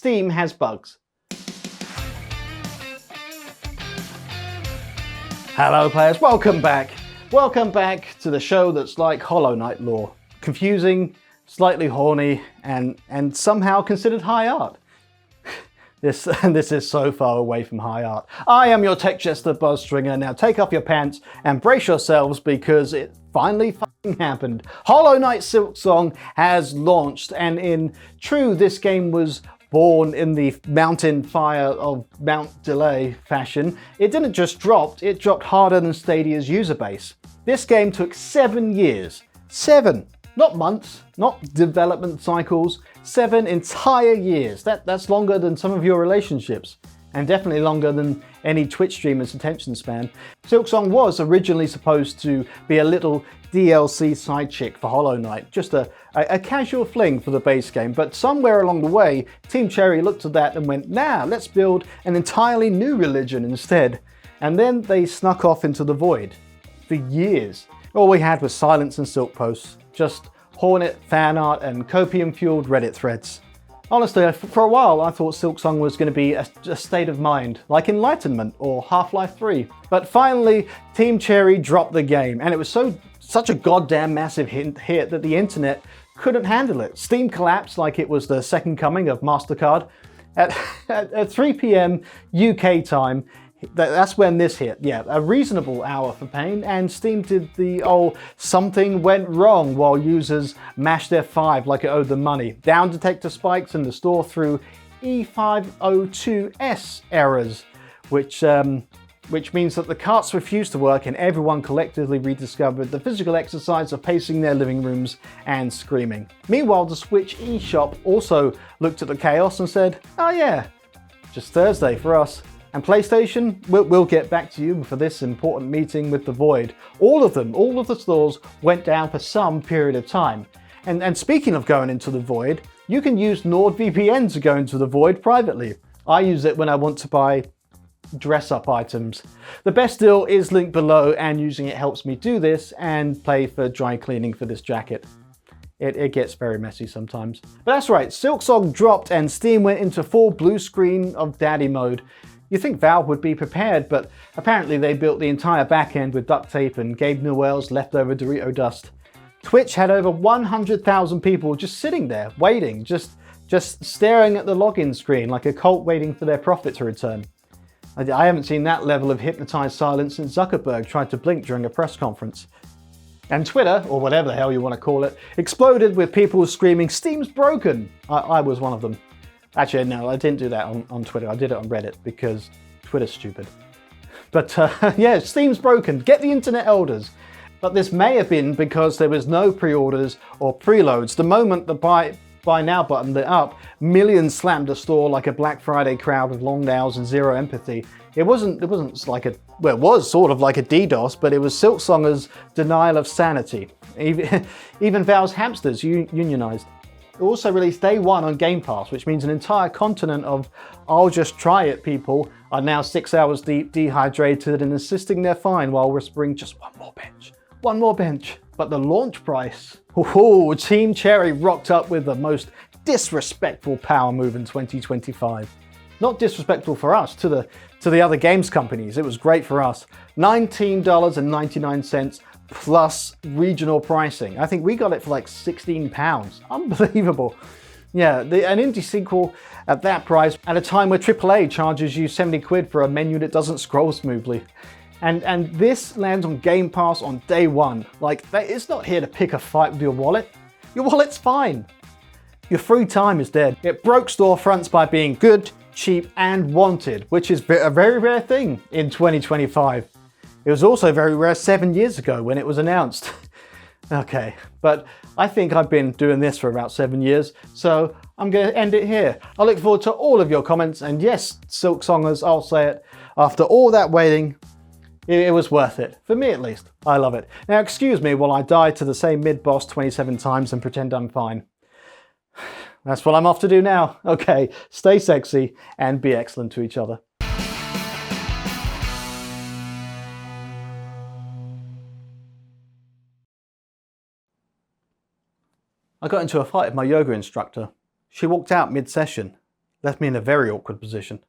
Steam has bugs. Hello players, welcome back. Welcome back to the show that's like Hollow Knight lore. Confusing, slightly horny, and somehow considered high art. This is so far away from high art. I am your tech jester Buzzstringer. Now take off your pants and brace yourselves because it finally fucking happened. Hollow Knight SilkSong has launched, and in true this game was born in the mountain fire of Mount Delay fashion, it didn't just drop, it dropped harder than Stadia's user base. This game took 7 years. 7! Not months, not development cycles, 7 entire years. That's longer than some of your relationships, and definitely longer than any Twitch streamer's attention span. SilkSong was originally supposed to be a little DLC side chick for Hollow Knight, just a casual fling for the base game, but somewhere along the way, Team Cherry looked at that and went, nah, let's build an entirely new religion instead. And then they snuck off into the void. For years. All we had was silence and silk posts, just Hornet fan art and copium-fueled Reddit threads. Honestly, for a while I thought SilkSong was going to be a state of mind, like Enlightenment or Half-Life 3. But finally, Team Cherry dropped the game, and it was such a goddamn massive hit that the internet couldn't handle it. Steam collapsed like it was the second coming of MasterCard. At 3 PM UK time, that's when this hit. Yeah, a reasonable hour for pain, and Steam did the something went wrong while users mashed F5 like it owed them money. DownDetector spikes in the store through E502S errors, which means that the carts refused to work and everyone collectively rediscovered the physical exercise of pacing their living rooms and screaming. Meanwhile, the Switch eShop also looked at the chaos and said, oh yeah, just Thursday for us. And PlayStation, we'll get back to you for this important meeting with the Void. All of the stores went down for some period of time. And speaking of going into the Void, you can use NordVPN to go into the Void privately. I use it when I want to buy dress-up items. The best deal is linked below, and using it helps me do this and pay for dry cleaning for this jacket. It gets very messy sometimes. But that's right, SilkSong dropped and Steam went into full blue screen of daddy mode. You'd think Valve would be prepared, but apparently they built the entire backend with duct tape and Gabe Newell's leftover Dorito dust. Twitch had over 100,000 people just sitting there, waiting, just staring at the login screen like a cult waiting for their profit to return. I haven't seen that level of hypnotized silence since Zuckerberg tried to blink during a press conference. And Twitter, or whatever the hell you want to call it, exploded with people screaming, "Steam's broken!" I was one of them. Actually, no, I didn't do that on Twitter. I did it on Reddit because Twitter's stupid. But yeah, Steam's broken. Get the internet elders. But this may have been because there was no pre-orders or preloads. The moment the buy now button lit up, millions slammed the store like a Black Friday crowd with long nails and zero empathy. It wasn't like it was sort of like a DDoS, but it was SilkSonger's denial of sanity. Even Valve's hamsters unionized. It also released day one on Game Pass, which means an entire continent of I'll just try it people are now 6 hours deep, dehydrated and insisting they're fine while whispering just one more bench. But the launch price, Team Cherry rocked up with the most disrespectful power move in 2025. Not disrespectful for us, to the other games companies. It was great for us. $19.99 plus regional pricing. I think we got it for like £16. Unbelievable. Yeah, an indie sequel at that price at a time where AAA charges you 70 quid for a menu that doesn't scroll smoothly. And this lands on Game Pass on day one. Like, it's not here to pick a fight with your wallet. Your wallet's fine. Your free time is dead. It broke storefronts by being good, cheap, and wanted, which is a very rare thing in 2025. It was also very rare 7 years ago when it was announced. Okay, but I think I've been doing this for about 7 years, so I'm going to end it here. I look forward to all of your comments, and yes, SilkSongers, I'll say it, after all that waiting, it was worth it. For me at least. I love it. Now excuse me while I die to the same mid-boss 27 times and pretend I'm fine. That's what I'm off to do now. Okay, stay sexy and be excellent to each other. I got into a fight with my yoga instructor. She walked out mid-session. left me in a very awkward position.